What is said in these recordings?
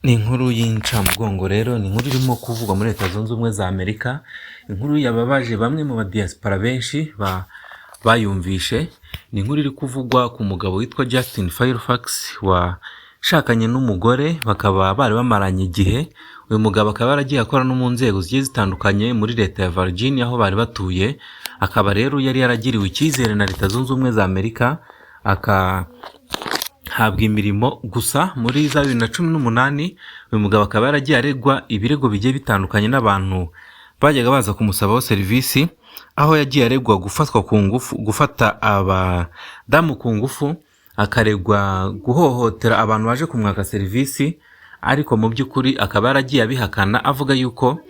Ni inkuru y'incamugongo rero, ni inkuru irimo kuvugwa muri Leta Zunze Ubumwe za Amerika, inkuru yababaje bamwe mu badiaspora benshi bayumvishe. Ni inkuru iri kuvugwa ku mugabo witwa Justin Fairfax washakanye n'umugore, bakaba bari bamaranye igihe. Uyu mugabo akaba yaragiye akora no mu nzego zigiye zitandukanye muri Leta ya Virginia aho bari batuye. Akaba rero yari yaragiriwe icyizere na Leta Zunze Ubumwe za Amerika habwa imirimo. Gusa muri za 2018 uyu mugabo akaba yaragiye aregwa ibirego bigiye bitandukanye n'abantu bajyaga baza kumusabaho serivisi, aho yagiye aregwa gufatwa ku ngufu, gufata abadamu ku ngufu, akaregwa guhohotera abantu baje kumwaka serivisi, ariko mu by'ukuri akaba yaragiye abihakana avuga yuko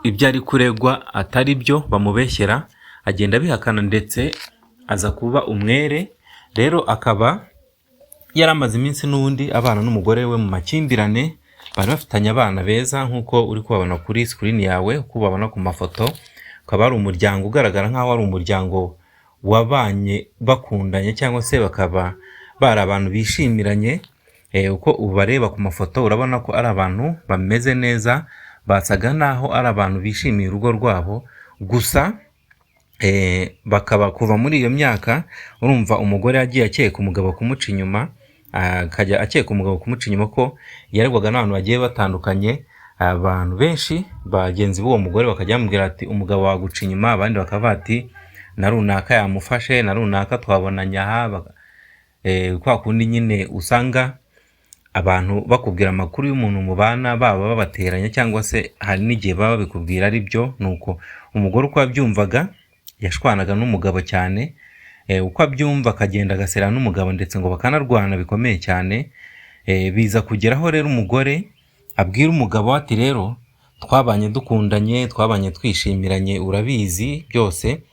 ibyo ari kuregwa atari byo, bamubeshyera. Agenda abihakana ndetse aza kuba umwere. Rero akaba yaramaze iminsi n'ubundi abana n'umugore we mu makimbirane, bari bafitanye abana beza nk'uko uri kubabona kuri screen yawe, uko ubabona ku mafoto. Akaba ari umuryango ugaragara nk'aho ari umuryango wabanye bakundanye, cyangwa se bakaba bari abantu bishimiranye. Uko ubareba ku mafoto urabona ko ari abantu bameze neza, basaga naho ari abantu bishimiye urugo rwabo. Gusa bakaba kuva muri iyo myaka, urumva umugore yagiye akeka umugabo kumuca inyuma, akajya akeka umugabo kumuca inyuma ko yaregwaga n'abantu bagiye batandukanye. Abantu benshi bagenzi b'uwo mugore bakajya bamubwira ati umugabo waguca inyuma, abandi bakaba bati na runaka yamufashe, na runaka twabonanye aha. Kwa kundi nyine usanga abantu bakubwira amakuru y'umuntu mubana, baba babateranya cyangwa se hari n'igihe baba babikubwira ari byo. Nuko umugore uko abyumvaga yashwanaga n'umugabo cyane, uko abyumva akagenda agasera n'umugabo, ndetse ngo bakanarwana bikomeye cyane. Biza kugeraho rero umugore abwira umugabo ati rero twabanye dukundanye, twabanye twishimiranye, urabizi byose.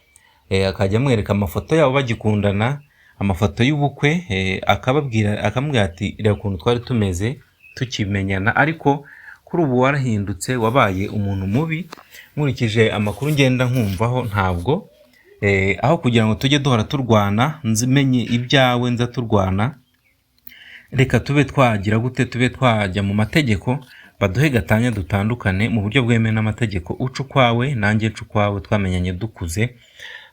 Akajya amwereka amafoto yabo bagikundana, amafoto y'ubukwe, akamubwira ati reba ukuntu twari tumeze tukimenyana, ariko kuri ubu warahindutse, wabaye umuntu mubi. Nkurikije amakuru ngenda nkumvaho, ntabwo aho kugira ngo tujye duhora turwana, nzimenye ibyawe nza turwana, reka tube twagira gute, tube twajya mu mategeko, baduhe gatanya dutandukane mu buryo bwemewe n'amategeko. Uca ukwawe nanjye nca ukwawe, twamenyanye dukuze.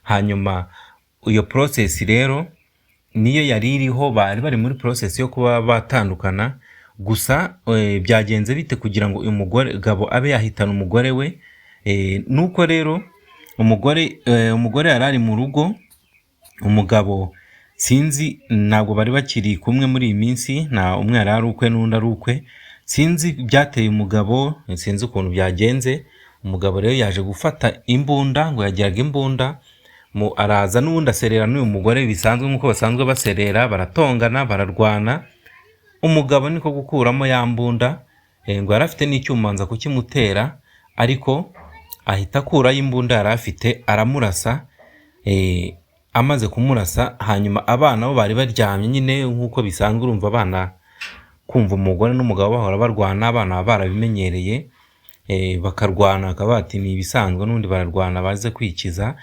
Hanyuma iyo process rero niyo yari iriho, bari bari muri process yo kuba batandukana. Gusa byagenze bite kugira ngo uyu mugabo abe yahitana umugore we? Nuko rero umugore yari ari mu rugo, umugabo sinzi, ntabwo bari bakiri kumwe muri iyi minsi, na umwe yari ari ukwe n'undi ari ukwe. Sinzi byateye umugabo, sinzi ukuntu byagenze. Umugabo rero yaje gufata imbunda, ngo yagiraga imbunda, araza n'ubundi aserera n'uyu mugore bisanzwe nk'uko basanzwe baserera, baratongana, bararwana. Umugabo niko gukuramo ya mbunda, ngo yari afite n'icyuma nza kukimutera, ariko ahita akuraho imbunda yari afite, aramurasa. Amaze kumurasa, hanyuma abana bo bari baryamye nyine nk'uko bisanzwe. Urumva abana kumva umugore n'umugabo bahora barwana, abana baba barabimenyereye, bakarwana bakaba bati ni ibisanzwe, n'undi bararwana baze kwikiza.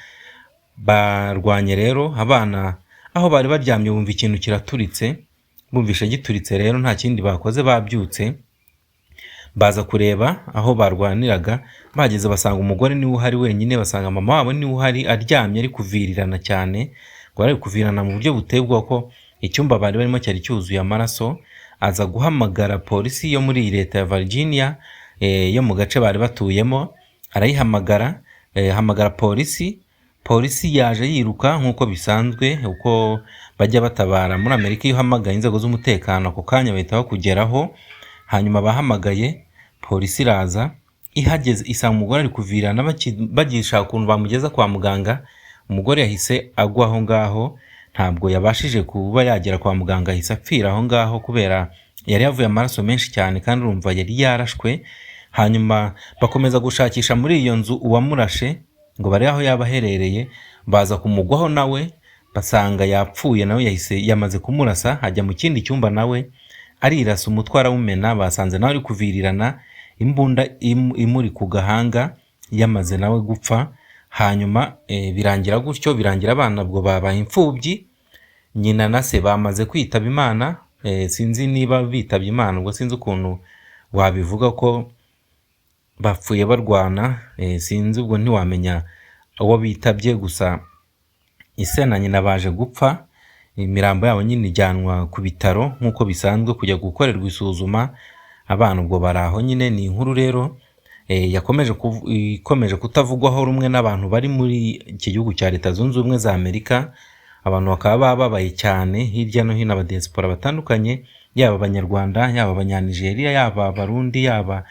Barwanye rero, abana aho bari baryamye bumva ikintu kiraturitse. Bumvishe gituritse rero nta kindi bakoze, babyutse baza kureba aho barwaniraga. Bageze basanga umugore niwe uhari wenyine, basanga mama wabo niwe uhari aryamye ari kuvirirana cyane, ngo ari kuvirana mu buryo buteye ubwoba ko icyumba bari barimo cyari cyuzuye amaraso. Aza guhamagara polisi yo muri Leta ya Virginia, yo mu gace bari batuyemo. Arayihamagara, hamagara polisi. Polisi yaje yiruka nk'uko bisanzwe, uko bajya batabara muri Amerika. Iyo uhamagaye inzego z'umutekano ako kanya bahita bakugeraho. Hanyuma bahamagaye polisi, iraza, ihageze isanga umugore ari kuvirana, bagishaka ukuntu bamugeza kwa muganga. Umugore yahise agwa aho ngaho, ntabwo yabashije kuba yagera kwa muganga, ahise apfira aho ngaho kubera yari yavuye amaraso menshi cyane, kandi urumva yari yarashwe. Hanyuma bakomeza gushakisha muri iyo nzu uwamurashe ngo bari aho yaba aherereye. Baza kumugwaho nawe, basanga yapfuye nawe, yamaze kumurasa. Ajya mu kindi cyumba nawe arirasa, umutwe arawumena. Basanze nawe ari kuvirirana, imbunda imuri ku gahanga, yamaze nawe gupfa. Hanyuma birangira gutyo, birangira abana bwo babaye imfubyi. Nyina na se bamaze kwitaba Imana. Sinzi niba bitabye Imana, ubwo sinzi ukuntu wabivuga ko bapfuye barwana, sinzi ubwo ntiwamenya uwo bitabye, gusa ise na nyina baje gupfa, imirambo yabo nyine ijyanwa ku bitaro nk'uko bisanzwe kujya gukorerwa isuzuma, abana ubwo bari aho nyine. Ni inkuru rero ikomeje kutavugwaho rumwe n'abantu bari muri iki gihugu cya Leta Zunze Ubumwe za Amerika. Abantu bakaba bababaye cyane hirya no hino, abadiaspora batandukanye, yaba abanyarwanda, yaba abanyanigeria, yaba abarundi, yaba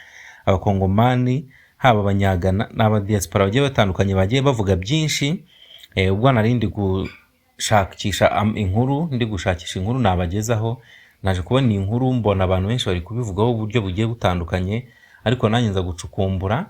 abakongomani, haba abanyagana, n'abadiaspora bagiye batandukanye bagiye bavuga byinshi. Ubwo narindi gushakisha inkuru nabagezaho, naje kubona iyi nkuru mbona abantu benshi bari kubivugaho uburyo bugiye butandukanye, ariko nanjye nza gucukumbura,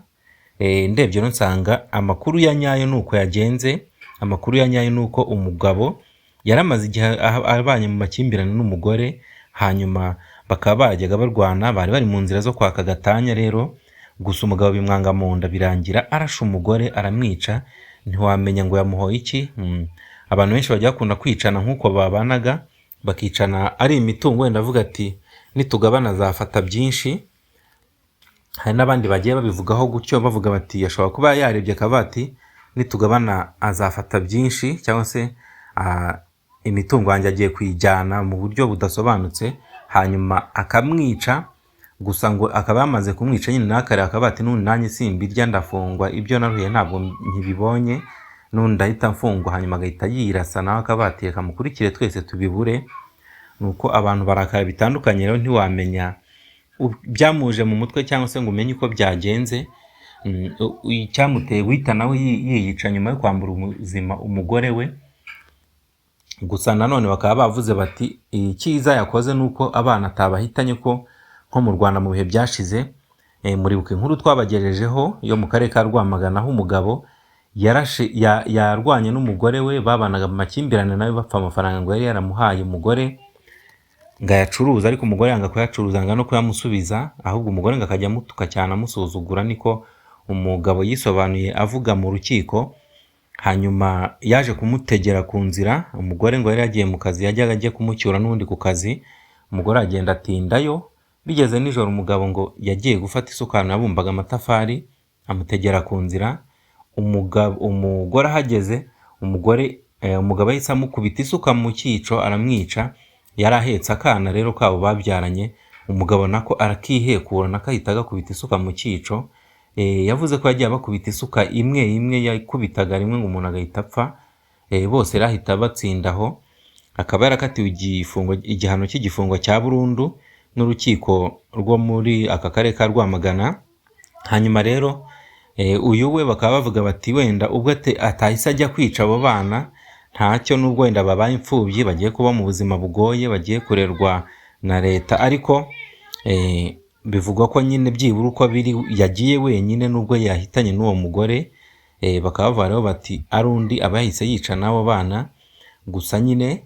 ndebye no nsanga amakuru ya nyayo nuko yagenze. Amakuru ya nyayo nuko umugabo yaramaze igihe abanye mu makimbirane n'umugore, hanyuma bakaba bajyaga barwana, bari bari mu nzira zo kwaka gatanya rero, gusa umugabo bimwanga mu nda, birangira arashe umugore aramwica, ntiwamenya ngo yamuhoye iki. Abantu benshi bajya bakunda kwicana nk'uko babanaga, bakicana ari imitungo, wenda avuga ati nitugabana azafata byinshi. Hari n'abandi bagiye babivugaho gutyo, bavuga bati yashobora kuba yarebye akavuga ati nitugabana azafata byinshi, cyangwa se imitungo yanjye agiye kuyijyana mu buryo budasobanutse, hanyuma akamwica. Gusa ngo akaba yamaze kumwica nyine nakare akavuga ati n'undi nanjye simbirya, ndafungwa, ibyo naruhiye ntabwo nkibibonye, n'undi ahita mfungwa, hanyuma agahita yirasa nawe akavuga ati reka mukurikire twese tubibure. Nuko abantu barakara bitandukanye rero, ntiwamenya byamuje mu mutwe cyangwa se ngo umenye uko byagenze. Icyamuteye guhita nawe yiyica nyuma yo kwambura ubuzima umugore we. Gusa nanone bakaba bavuze bati icyiza yakoze nuko abana atabahitanye, ko nko mu Rwanda mu bihe byashize, muribuka inkuru twabagejejeho yo mu karere ka Rwamagana, aho umugabo yarwanye n'umugore we, babanaga mu makimbirane nawe bapfa amafaranga ngo yari yaramuhaye umugore ngo ayacuruza, ariko umugore yanga kuyacuruza, anga no kuyamusubiza, ahubwo umugore ngo akajya amutuka cyane amusuzugura. Niko umugabo yisobanuye avuga mu rukiko. Hanyuma yaje kumutegera ku nzira, umugore ngo yari yagiye mu kazi, yajyaga agiye kumucyura n'undi ku kazi, umugore agenda atindayo. Bigeze nijoro umugabo ngo yagiye gufata isukari yabumbaga amatafari, amutegera ku nzira. Umugore ahageze, umugabo yahise amukubita isuka mu cyico aramwica. Yari ahetse akana rero kabo babyaranye, umugabo nako arakihekura, nako ahita agakubita isuka mu cyico. Yavuze ko yagiye abakubita isuka imwe yakubitaga rimwe ngo umuntu agahita apfa. Bose rahita batsindaho. Akaba yarakatiwe igihano cy'igifungo cya burundu n'urukiko rwo muri aka karere ka Rwamagana. Hanyuma rero uyu we bakaba bavuga bati wenda ubwo atahise ajya kwica abo bana ntacyo, nubwo wenda babaye imfubyi, bagiye kuba mu buzima bugoye, bagiye kurerwa na leta, ariko bivugwa ko nyine byibura uko biri yagiye wenyine nubwo yahitanye n'uwo mugore. Bakaba bavuga rero bati ari undi aba yahise yica n'abo bana. Gusa nyine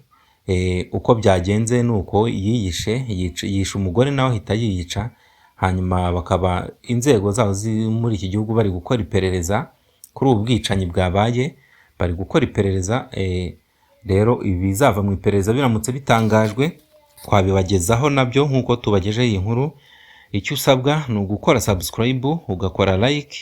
uko byagenze nuko yishe umugore nawe ahita yiyica. Hanyuma bakaba inzego zabo muri iki gihugu bari gukora iperereza kuri ubu bwicanyi bwabaye, bari gukora iperereza. Rero ibizava mu iperereza biramutse bitangajwe twabibagezaho nabyo nk'uko tubagejeho iyi nkuru. Icyo usabwa ni ugukora subscribe, ugakora like,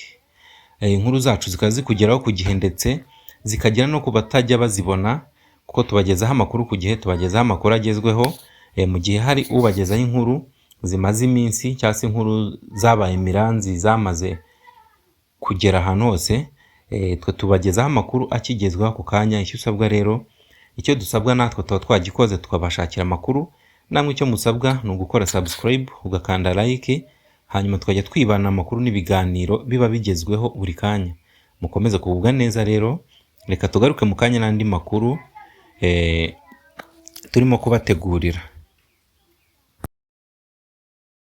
inkuru zacu zikaza zikugeraho ku gihe, ndetse zikagera no ku batajya bazibona, kuko tubagezaho amakuru ku gihe, tubagezaho amakuru agezweho. Mu gihe hari ubagezaho inkuru zimaze iminsi cyangwa se inkuru zabaye miranzi zamaze kugera ahantu hose, twe tubagezaho amakuru akigezweho ako kanya. Icyo usabwa rero, icyo dusabwa natwe tuba twagikoze tukabashakira amakuru. Namwe icyo musabwa ni ugukora subscribe, ugakanda like, hanyuma tukajya twibana amakuru n'ibiganiro biba bigezweho buri kanya. Mukomeze kugubwa neza rero, reka tugaruke mu kanya n'andi makuru turimo kubategurira.